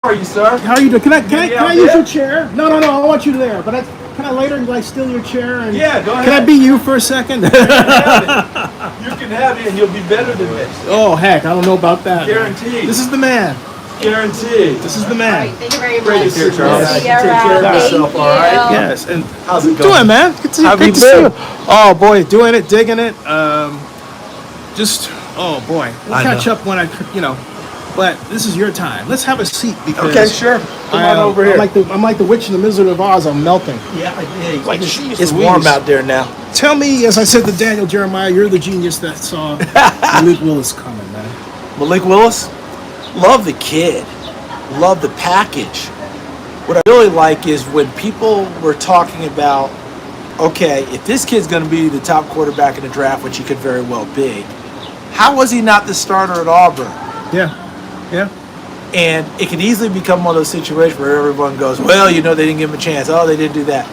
How are you, sir? How are you doing? Can I use your chair? No. I want you there. But can I later steal your chair? And yeah, go ahead. Can I be you for a second? You can have it, and you'll be better than this. Oh heck, I don't know about that. Guaranteed. This is the man. Guaranteed. This is the man. All right, thank you very much. Great to see you, Charles. See you Take care of around. yourself, Thank all right? you. Yes. And how's it doing, going, man? Good to, How good you to see you. been? Oh boy, doing it, digging it. Oh boy, we'll I catch know. up when But this is your time. Let's have a seat because Okay, sure. Come on over here. I'm like the witch in the Wizard of Oz. I'm melting. Yeah, Like, jeez it's Louise. warm out there now. Tell me, as I said to Daniel Jeremiah, you're the genius that saw Malik Willis coming, man. Malik Willis, love the kid, love the package. What I really like is when people were talking about, okay, if this kid's going to be the top quarterback in the draft, which he could very well be, how was he not the starter at Auburn? Yeah. And it could easily become one of those situations where everyone goes, well, they didn't give him a chance. Oh, they didn't do that.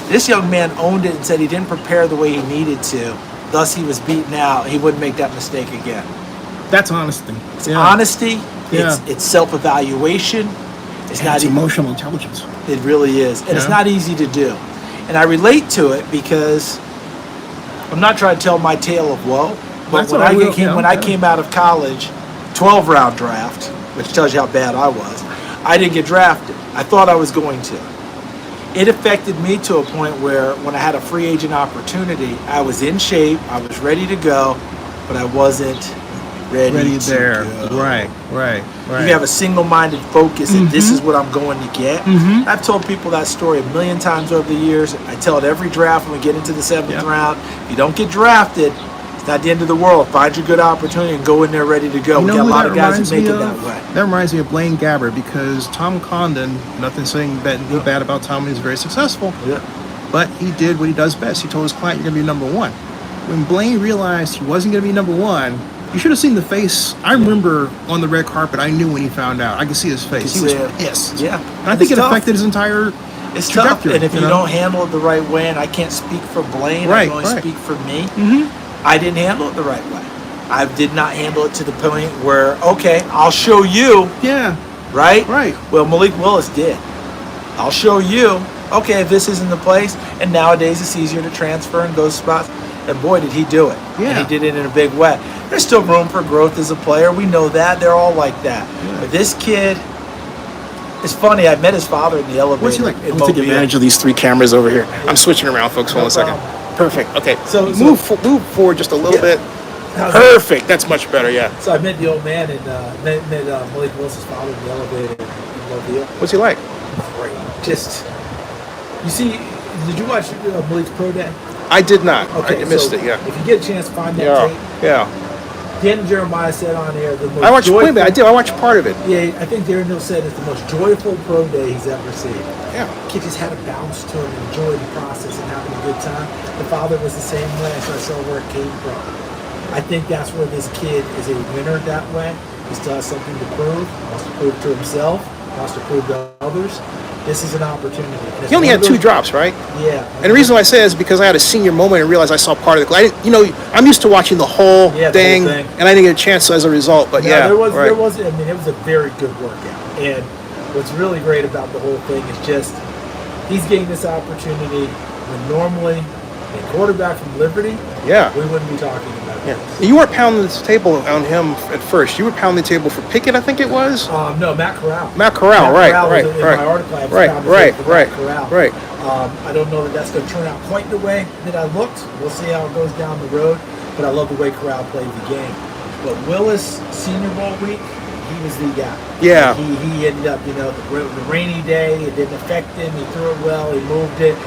This young man owned it and said he didn't prepare the way he needed to. Thus, he was beaten out. He wouldn't make that mistake again. That's honesty. It's honesty. Yeah. It's self-evaluation. It's emotional intelligence. It really is. And it's not easy to do. And I relate to it because I'm not trying to tell my tale of woe, but when I came out of college, 12-round draft, which tells you how bad I was, I didn't get drafted. I thought I was going to. It affected me to a point where when I had a free agent opportunity, I was in shape, I was ready to go, but I wasn't ready to go. Right. You have a single-minded focus and this is what I'm going to get. I've told people that story a million times over the years. I tell it every draft when we get into the 7th round. If you don't get drafted, it's not the end of the world. Find your good opportunity and go in there ready to go. We got a lot of guys that make it that way. That reminds me of Blaine Gabbert because Tom Condon, nothing saying bad about Tom, he's very successful. Yeah. But he did what he does best. He told his client, you're going to be number one. When Blaine realized he wasn't going to be number one, you should have seen the face. I remember on the red carpet, I knew when he found out. I could see his face. He was pissed. Yeah. And I think it affected his entire trajectory. Tough. And if you don't handle it the right way, and I can't speak for Blaine, I can only speak for me, I didn't handle it the right way. I did not handle it to the point where, okay, I'll show you. Yeah. Right? Right. Well, Malik Willis did. I'll show you, okay, if this isn't the place, and nowadays it's easier to transfer and go spots. And boy, did he do it. Yeah. And he did it in a big way. There's still room for growth as a player. We know that. They're all like that. Yeah. But this kid, it's funny. I met his father in the elevator. What's he like? I'm take advantage of these 3 cameras over here. I'm switching around, folks. Hold on a second. Perfect. Okay. So move forward just a little bit. Perfect. That's much better. Yeah. So I met the old man and met Malik Willis' father in the elevator in Mobile. What's he like? Great. Just, you see, did you watch Malik's pro day? I did not. Okay, I missed it. Yeah. If you get a chance, find that tape. Yeah. Daniel Jeremiah said on air the most I watched I watched part of it. Yeah, I think Daniel said it's the most joyful pro day he's ever seen. Yeah. Kid just had a bounce to him and enjoyed the process and having a good time. The father was the same way, so I saw where it came from. I think that's where this kid is a winner that way. He still has something to prove. He wants to prove to himself. He wants to prove to others. This is an opportunity. He only had 2 drops, right? Yeah. And the reason why I say is because I had a senior moment and realized I saw part of it. I'm used to watching the whole thing, and I didn't get a chance as a result. But there was. It was a very good workout. And what's really great about the whole thing is just he's getting this opportunity when normally a quarterback from Liberty, we wouldn't be talking about this. You weren't pounding the table on him at first. You were pounding the table for Pickett, I think it was. No, Matt Corral. Matt Corral, right. In my article, I was Right. I don't know that that's going to turn out quite the way that I looked. We'll see how it goes down the road. But I love the way Corral played the game. But Willis, Senior Bowl week, he was the guy. Yeah. He ended up, the rainy day, it didn't affect him. He threw it well. He moved it.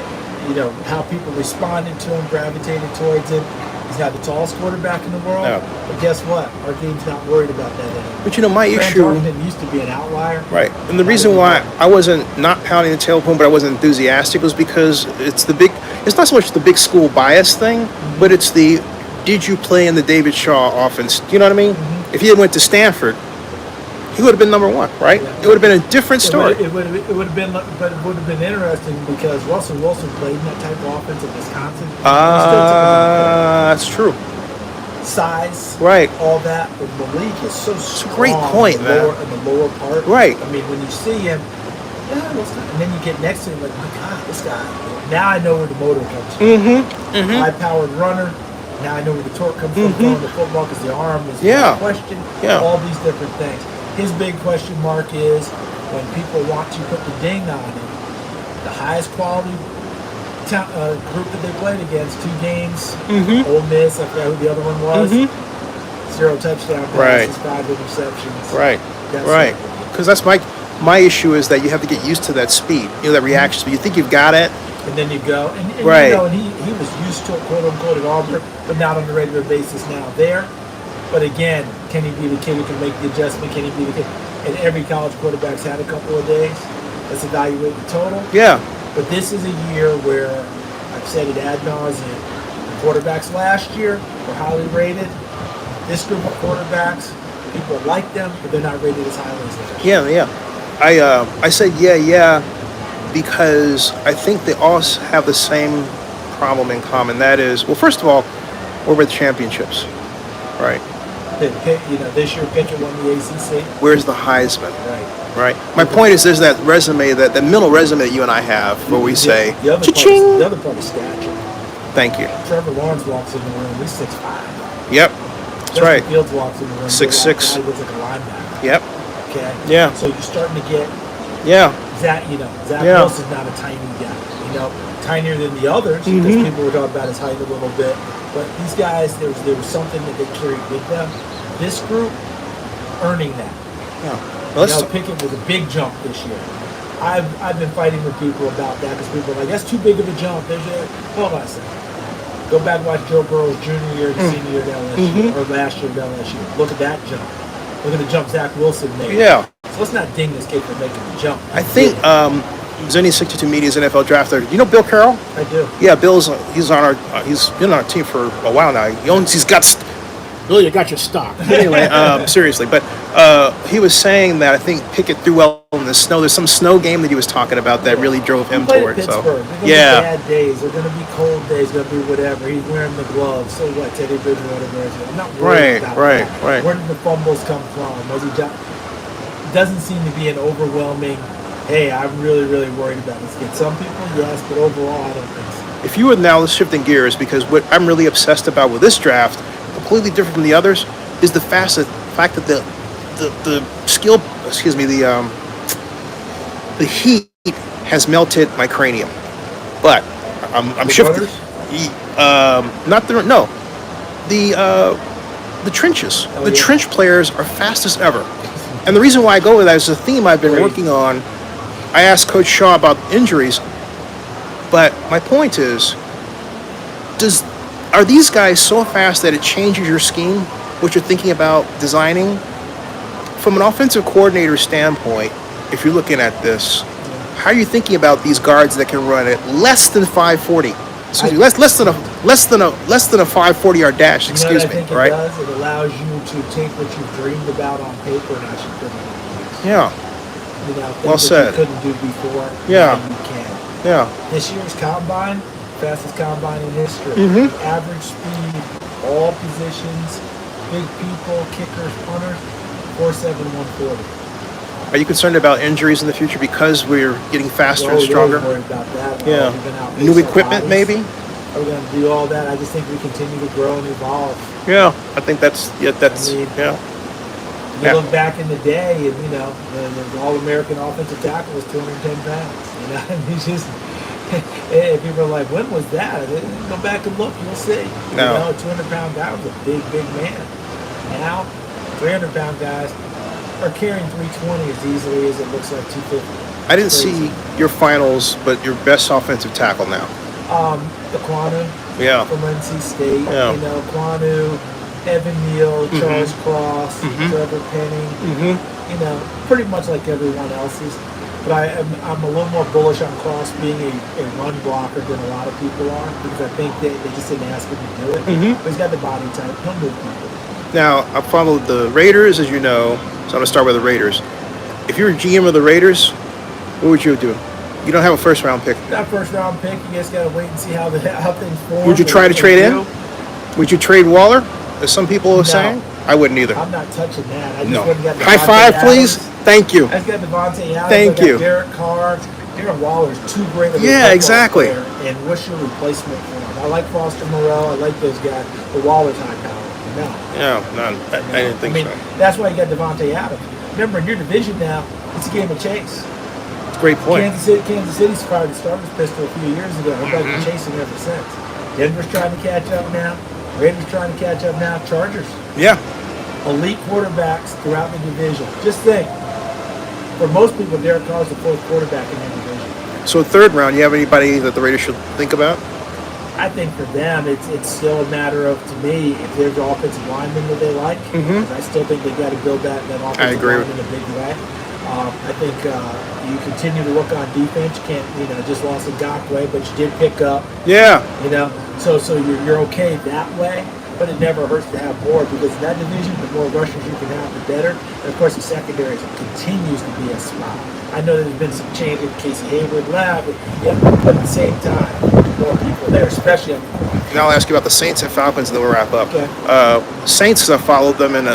How people responded to him, gravitated towards him. He's not the tallest quarterback in the world. No. But guess what? Our team's not worried about that anymore. But my issue used to be an outlier. Right. And the reason why I wasn't not pounding the table, but I wasn't enthusiastic was because it's not so much the big school bias thing, but it's did you play in the David Shaw offense? Do you know what I mean? If he had went to Stanford, he would have been number 1, right? Yeah. It would have been a different story. It would have been interesting because Russell Wilson played in that type of offense in Wisconsin. That's true. size, right? All that, but Malik is so strong. Great point, man. In the lower part, right? I mean, when you see him, and then you get next to him, like, my God, this guy. Now I know where the motor comes from. High-powered runner. Now I know where the torque comes from throwing the football because the arm is a question. All these different things. His big question mark is when people want to put the ding on him, the highest quality group that they played against, 2 games, Ole Miss, I forgot who the other one was, 0 touchdown passes, 5 interceptions. Right. Because that's my issue is that you have to get used to that speed, that reaction speed. You think you've got it. And then you go, and you know, and he was used to it, quote unquote, at Auburn, but not on a regular basis now there. But again, can he be the kid who can make the adjustment? Can he be the kid? And every college quarterback's had a couple of days. Let's evaluate the total. Yeah. But this is a year where, I've said it ad nauseum, the quarterbacks last year were highly rated. This group of quarterbacks, people like them, but they're not rated as highly as last year. Yeah. I said because I think they all have the same problem in common. That is, well, first of all, where were the championships? Right. This year Pickett won the ACC. Where's the Heisman? Right. My point is, there's that resume, that middle resume that you and I have, where we say, cha-ching! The other part is stature. Thank you. Trevor Lawrence walks in the room, he's 6'5". Yep. That's Justin right. Fields walks in the room, 6'6". he looks like a linebacker. Yep. Okay. Yeah. So you're starting to get. Zach Wilson's not a tiny guy. Tinier than the others because people were talking about his height a little bit. But these guys, there was something that they carried with them. This group, earning that. Yeah. Pickett was a big jump this year. I've been fighting with people about that because people are like, that's too big of a jump. Hold on a second. Go back and watch Joe Burrow's junior year and senior year at LSU, or last year at LSU. Look at that jump. Look at the jump Zach Wilson made. Yeah. So let's not ding this kid for making the jump. I think Zenny 62 Media's NFL drafter. You know Bill Carroll? I do. Yeah, he's on our he's been on our team for a while now. He's got. Really, you got your stock. Anyway, seriously, but he was saying that I think Pickett threw well in the snow. There's some snow game that he was talking about that really drove him toward. So They're gonna be bad days. They're going to be cold days. Going to be whatever. He's wearing the gloves. So what? Teddy Bridgewater wears it. I'm not worried about that. Right. Where did the fumbles come from? Was he? It doesn't seem to be an overwhelming. Hey, I'm really, really worried about this kid. Some people, yes, but overall, I don't think so. If you would now, shifting gears, because what I'm really obsessed about with this draft, completely different from the others, is the fact that the skill, the heat has melted my cranium. But I'm shifting. The trenches. Trench players are fast as ever. And the reason why I go with that is a theme I've been working on. I asked Coach Shaw about injuries, but my point is, are these guys so fast that it changes your scheme, what you're thinking about designing? From an offensive coordinator standpoint, if you're looking at this, how are you thinking about these guards that can run at less than 540? Excuse me, less than a 540-yard dash. Excuse me, right? It allows you to take what you've dreamed about on paper and actually put it on use. Yeah. Well said. You couldn't do before. Yeah. You can. Yeah. This year's combine, fastest combine in history. Average speed, all positions, big people, kickers, punters, 4.7, 140. Are you concerned about injuries in the future because we're getting faster and stronger? Really worried about that. Yeah. New equipment, maybe? Are we going to do all that? I just think we continue to grow and evolve. Yeah, I think that's. You look back in the day, and the All-American offensive tackle was 210 pounds. And he's just. And people are like, when was that? Go back and look, you'll see. No. A 200-pound guy was a big, big man. Now, 300-pound guys are carrying 320 as easily as it looks like 250. I didn't see your finals, but your best offensive tackle now. The Quanu from NC State. Yeah. Quanu, Evan Neal, Charles Cross, Trevor Penning. Pretty much like everyone else's. But I'm a little more bullish on Cross being a run blocker than a lot of people are, because I think they just didn't ask him to do it. But he's got the body type. He'll move people. Now, I followed the Raiders, as you know, so I'm going to start with the Raiders. If you were GM of the Raiders, what would you do? You don't have a first-round pick. Not first-round pick. You guys got to wait and see how things form. Would you try to trade in? Would you trade Waller? as some people are saying? I wouldn't either. I'm not touching that. I just No. wouldn't get High five, please. Thank you. I just got Devontae Adams. Thank you. Derek Carr. Darren Waller's too great of a Yeah, football exactly. player, and what's your replacement for him? I like Foster Moreau. I like those guys. But Waller's high power. No. Yeah, none. I didn't think so. That's why you got Devontae Adams. Remember, in your division now, it's a game of chase. Great point. Kansas City's fired the starter's pistol a few years ago. Everybody's been chasing ever since. Denver's trying to catch up now. Raiders trying to catch up now. Chargers. Yeah. Elite quarterbacks throughout the division. Just think, for most people, Derek Carr's the fourth quarterback in their division. So third round, you have anybody that the Raiders should think about? I think for them, it's still a matter of, to me, if there's an offensive lineman that they like. Because I still think they got to build that offensive line in a big way. I think you continue to look on defense. You can't, just lost Ngakoue, but you did pick up. Yeah. So you're okay that way. But it never hurts to have more, because in that division, the more rushers you can have, the better. And of course, the secondary continues to be a spot. I know there's been some change in Casey Hayward lab, but at the same time, more people there, especially. Now I'll ask you about the Saints and Falcons, and then we'll wrap up. Okay. Saints, I followed them, and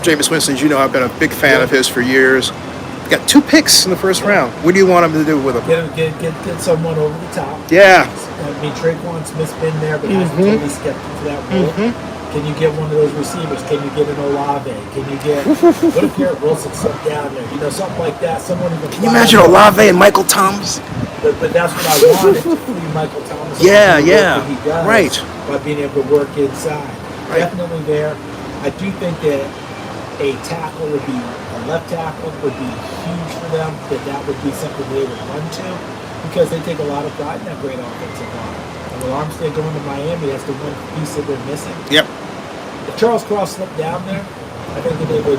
Jameis Winston, as you know, I've been a big fan of his for years. Got 2 picks in the first round. What do you want him to do with them? Get someone over the top. Yeah. I mean, Traquan Smith's been there, but hasn't totally stepped into that role. Can you get one of those receivers? Can you get an Olave? Can you get what if Garrett Wilson slipped down there? Something like that. Someone who Can you imagine Olave and Michael Thomas? But that's what I wanted to free Michael Thomas. Yeah. He does Right. By being able to work inside. Right. Definitely there. I do think that a left tackle would be huge for them. That would be something they would run to, because they take a lot of pride in that great offensive line. And with Armstead going to Miami, that's the one piece that they're missing. Yep. If Charles Cross slipped down there, I think that they would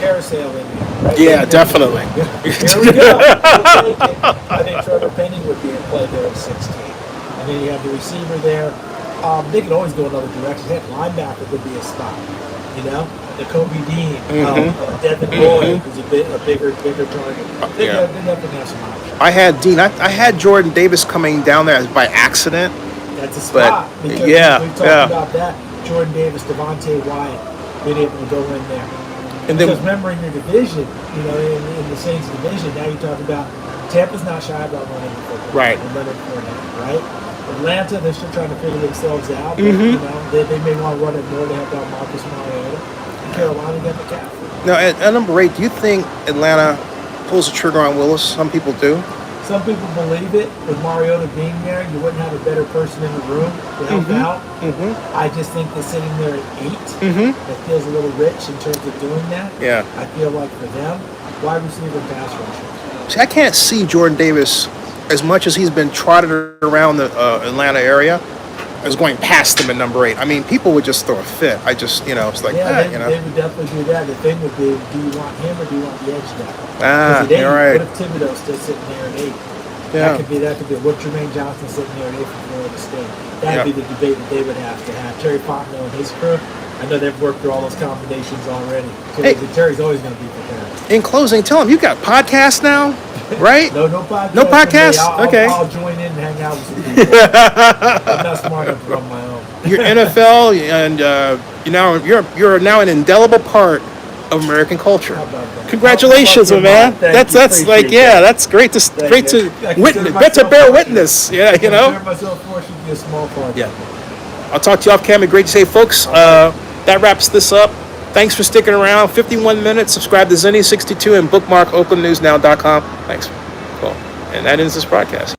parasail in there. Right? Yeah, definitely. Here we go. I think Trevor Penning would be in play there at 16. And then you have the receiver there. They could always go another direction. Heck, linebacker could be a spot. The Kobe Dean, Devin Lloyd, who's a bigger target. They definitely have some options. I had Dean. I had Jordan Davis coming down there by accident. That's a spot. But, because we've talked about that. Jordan Davis, Devontae Wyatt, being able to go in there. And because remember, in your division, in the Saints division, now you're talking about Tampa's not shy about running the football. Right. And Leonard Fournette, right? Atlanta, they're still trying to figure themselves out. But, they may want to run it more to help out Marcus Mariota. And Carolina got the cap. Now, at number 8, do you think Atlanta pulls the trigger on Willis? Some people do. Some people believe it. With Mariota being there, you wouldn't have a better person in the room to help out. I just think that sitting there at 8, that feels a little rich in terms of doing that. Yeah. I feel like for them, wide receiver and pass rusher. See, I can't see Jordan Davis, as much as he's been trotted around the Atlanta area, as going past them at number 8. I mean, people would just throw a fit. It's like that, They would definitely do that. The thing would be, do you want him or do you want the edge guy? You're right. What if Thibodeau's still sitting there at 8? Yeah. That could be. What Jermaine Johnson sitting there at 8 from Florida State? That'd be the debate that they would have to have. Terry Fontenot and his crew, I know they've worked through all those combinations already. Terry's always going to be prepared. In closing, tell him you got podcasts now, right? No podcast. No podcast? Okay. I'll join in and hang out with some people. I'm not smart enough to run my own. You're NFL, and you're now an indelible part of American culture. How about that? Congratulations, my man. That's great to witness. To bear witness. Yeah, I consider myself fortunate to be a small part. Yeah. I'll talk to you off camera. Great to say, folks. That wraps this up. Thanks for sticking around. 51 minutes. Subscribe to Zenny62 and bookmark oaklandnewsnow.com. Thanks. Cool. And that ends this broadcast.